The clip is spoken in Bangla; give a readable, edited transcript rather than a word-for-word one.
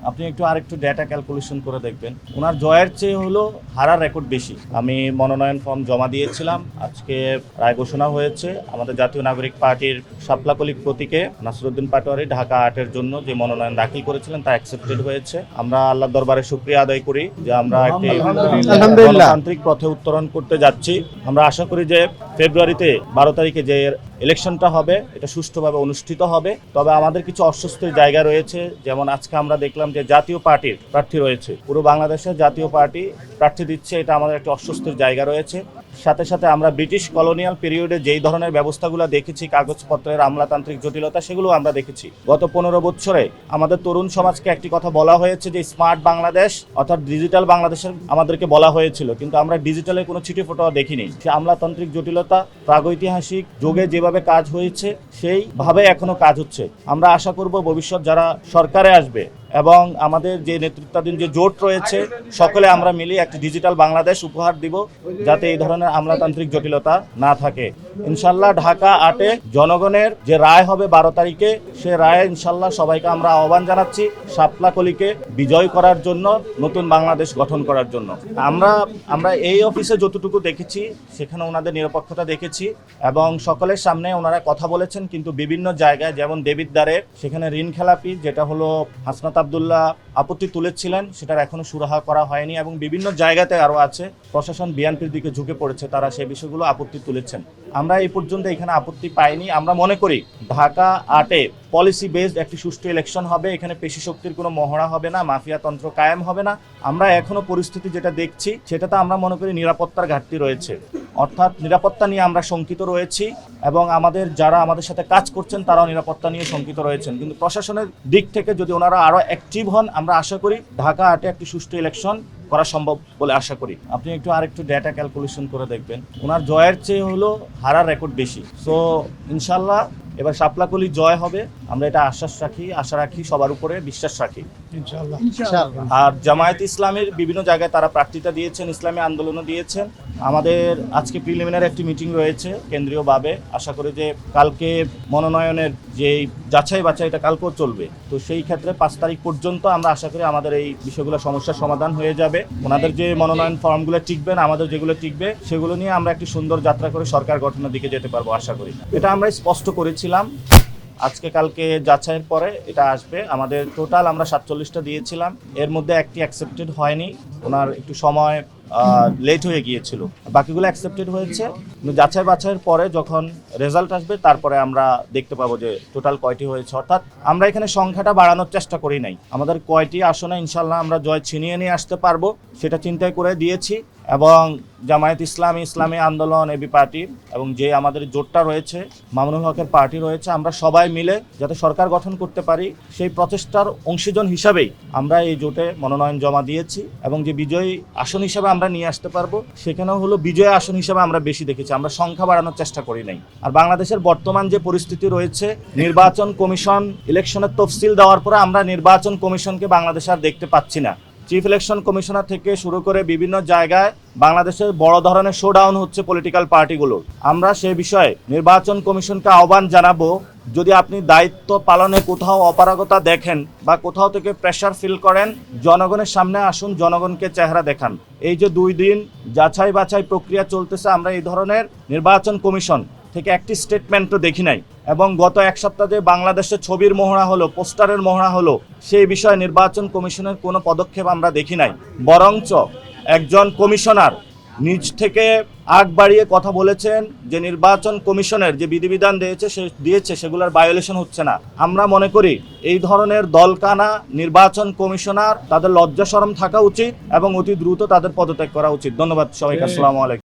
আপনি আরেকটু ডেটা ক্যালকুলেশন করে দেখবেন, ওনার জয়ের চেয়ে হলো হারার রেকর্ড বেশি। আমি মনোনয়ন ফর্ম জমা দিয়েছিলাম, আজকে রায় ঘোষণা হয়েছে। আমাদের জাতীয় নাগরিক পার্টির শাপলাকলি প্রতীকে নাসিরউদ্দিন পাটোয়ারি ঢাকা ৮-এর জন্য যে মনোনয়ন দাখিল করেছিলেন তা অ্যাকসেপ্টেড হয়েছে। আমরা আল্লাহর দরবারে শুকরিয়া আদায় করি যে আমরা একটি গণতান্ত্রিক পথে উত্তরণ করতে যাচ্ছি। আমরা আশা করি যে ফেব্রুয়ারিতে ১২ তারিখে যে ইলেকশনটা হবে এটা সুষ্ঠুভাবে অনুষ্ঠিত হবে। তবে আমাদের কিছু অস্বস্তির জায়গা রয়েছে, যেমন আজকে আমরা দেখলাম যে জাতীয় পার্টির প্রার্থী রয়েছে, পুরো বাংলাদেশের জাতীয় পার্টি প্রার্থী দিচ্ছে, এটা আমাদের একটা অস্বস্তির জায়গা রয়েছে। সাথে সাথে আমরা ব্রিটিশ কলোনিয়াল পিরিয়ডে যেই ধরনের ব্যবস্থাগুলো দেখেছি, কাগজপত্রের আমলাতান্ত্রিক জটিলতা, সেগুলো আমরা দেখেছি। গত ১৫ বছরে আমাদের তরুণ সমাজকে একটি কথা বলা হয়েছে যে স্মার্ট বাংলাদেশ অর্থাৎ ডিজিটাল বাংলাদেশের আমাদেরকে বলা হয়েছিল, কিন্তু আমরা ডিজিটালে কোনো ছিটে ফোটাও দেখিনি। সে আমলাতান্ত্রিক জটিলতা প্রাগৈতিহাসিক যুগে যেভাবে কাজ হয়েছে সেইভাবে এখনো কাজ হচ্ছে। আমরা আশা করব ভবিষ্যৎ যারা সরকারে আসবে এবং আমাদের যে নেতৃত্বাধীন যে জোট রয়েছে, সকলে আমরা মিলে একটি ডিজিটাল বাংলাদেশ উপহার দিব, যাতে এই ধরনের আমলাতান্ত্রিক জটিলতা না থাকে। ইনশাল্লাহ ঢাকা ৮-এ জনগণের যে রায় হবে ১২ তারিখে, সে রায়ে ইনশাল্লাহ সবাইকে আমরা আহ্বান জানাচ্ছি শাপলাকলিকে বিজয় করার জন্য, নতুন বাংলাদেশ গঠন করার জন্য। আমরা এই অফিসে যতটুকু দেখেছি সেখানে ওনাদের নিরপেক্ষতা দেখেছি এবং সকলের সামনে ওনারা কথা বলেছেন, কিন্তু বিভিন্ন জায়গায় যেমন দেবিদ্বারে সেখানে ঋণ খেলাপি যেটা হলো হাসনাত আব্দুল্লাহ আপত্তি তুলেছিলেন, সেটার এখনো সুরাহা করা হয়নি এবং বিভিন্ন জায়গাতে আরও আছে প্রশাসন বিএনপির দিকে ঝুঁকে পড়েছে, তারা সেই বিষয়গুলো আপত্তি তুলেছেন। আমরা এই পর্যন্ত এখানে আপত্তি পাইনি। আমরা মনে করি ঢাকা ৮-এ পলিসি বেসড একটি সুষ্ঠু ইলেকশন হবে, এখানে পেশি শক্তির কোনো মহড়া হবে না, মাফিয়া তন্ত্র কায়েম হবে না। আমরা এখনো পরিস্থিতি যেটা দেখছি সেটাতে আমরা মনে করি নিরাপত্তার ঘাটতি রয়েছে, অর্থাৎ নিরাপত্তা নিয়ে আমরা শঙ্কিত রয়েছি এবং যারা আমাদের সাথে কাজ করছেন তারাও নিরাপত্তা নিয়ে শঙ্কিত রয়েছেন। কিন্তু প্রশাসনের দিক থেকে যদি ওনারা আরও অ্যাক্টিভ হন, আমরা আশা করি ঢাকা ৮-এ একটি সুষ্ঠু ইলেকশন করা সম্ভব বলে আশা করি। আপনি আরেকটু ডেটা ক্যালকুলেশন করে দেখবেন, ওনার জয়ের চেয়ে হলো হারার রেকর্ড বেশি। সো ইনশাল্লাহ এবার শাপলাকলি জয় হবে, আমরা এটা আশা রাখি, সবার উপরে বিশ্বাস রাখি ইনশাল্লাহ। আর জামায়াত ইসলামের বিভিন্ন জায়গায় তারা প্রার্থিতা দিয়েছেন, ইসলামী আন্দোলনও দিয়েছেন। আমাদের আজকে প্রিলিমিনারি একটি মিটিং রয়েছে কেন্দ্রীয়ভাবে, আশা করি যে কালকে মনোনয়নের যে যাচাই বাছাইটা কালকেও চলবে, তো সেই ক্ষেত্রে ৫ তারিখ পর্যন্ত আমরা আশা করি আমাদের এই বিষয়গুলো সমস্যার সমাধান হয়ে যাবে। ওনাদের যে মনোনয়ন ফর্মগুলো টিকবে না, আমাদের যেগুলো টিকবে, সেগুলো নিয়ে আমরা একটি সুন্দর যাত্রা করে সরকার গঠনের দিকে যেতে পারবো আশা করি। এটা আমরা স্পষ্ট করেছিলাম, আজকে কালকে যাচাইয়ের পরে এটা আসবে। আমাদের টোটাল আমরা ৪৭টা দিয়েছিলাম, এর মধ্যে একটি অ্যাকসেপ্টেড হয়নি, ওনার একটু সময় লেট হয়ে গিয়েছিল, বাকিগুলো অ্যাকসেপ্টেড হয়েছে। কিন্তু যাচাই বাছাইয়ের পরে যখন রেজাল্ট আসবে তারপরে আমরা দেখতে পাবো যে টোটাল কয়টি হয়েছে। অর্থাৎ আমরা এখানে সংখ্যাটা বাড়ানোর চেষ্টা করি নাই, আমাদের কয়টি আসনে ইনশাল্লাহ আমরা জয় ছিনিয়ে নিয়ে আসতে পারবো সেটা চিন্তায় করে দিয়েছি। এবং জামায়াত ইসলামী আন্দোলন, এবি পার্টি এবং যে আমাদের জোটটা রয়েছে, মামুনুল হকের পার্টি রয়েছে, আমরা সবাই মিলে যাতে সরকার গঠন করতে পারি সেই প্রচেষ্টার অংশীজন হিসাবেই আমরা এই জোটে মনোনয়ন জমা দিয়েছি এবং যে বিজয়ী আসন হিসাবে আমরা নিয়ে আসতে পারবো সেখানেও হলো বিজয় আসন হিসাবে আমরা বেশি দেখেছি, আমরা সংখ্যা বাড়ানোর চেষ্টা করি নাই। আর বাংলাদেশের বর্তমান যে পরিস্থিতি রয়েছে, নির্বাচন কমিশন ইলেকশনের তফসিল দেওয়ার পরে আমরা নির্বাচন কমিশনকে বাংলাদেশে আর দেখতে পাচ্ছি না। চিফ ইলেকশন কমিশনার থেকে শুরু করে বিভিন্ন জায়গায় বাংলাদেশের বড় ধরনের শোডাউন হচ্ছে পলিটিক্যাল পার্টিগুলোর। আমরা সে বিষয়ে নির্বাচন কমিশনকে আহ্বান জানাবো, যদি আপনি দায়িত্ব পালনে কোথাও অপারগতা দেখেন বা কোথাও থেকে প্রেশার ফিল করেন, জনগণের সামনে আসুন, জনগণকে চেহারা দেখান। এই যে 2 দিন যাচাই বাছাই প্রক্রিয়া চলতেছে, আমরা এই ধরনের নির্বাচন কমিশন থেকে একটি স্টেটমেন্টও দেখি নাই এবং গত 1 সপ্তাহ যে বাংলাদেশে ছবির মহড়া হলো, পোস্টারের মহড়া হলো, সেই বিষয়ে নির্বাচন কমিশনের কোনো পদক্ষেপ আমরা দেখি নাই। বরঞ্চ একজন কমিশনার নিজ থেকে আগ বাড়িয়ে কথা বলেছেন যে নির্বাচন কমিশনের যে বিধিবিধান দিয়েছে সেগুলোর ভায়োলেশন হচ্ছে না। আমরা মনে করি এই ধরনের দলকানা নির্বাচন কমিশনার, তাদের লজ্জা শরম থাকা উচিত এবং অতি দ্রুত তাদের পদত্যাগ করা উচিত। ধন্যবাদ সবাইকে, আসসালামু আলাইকুম।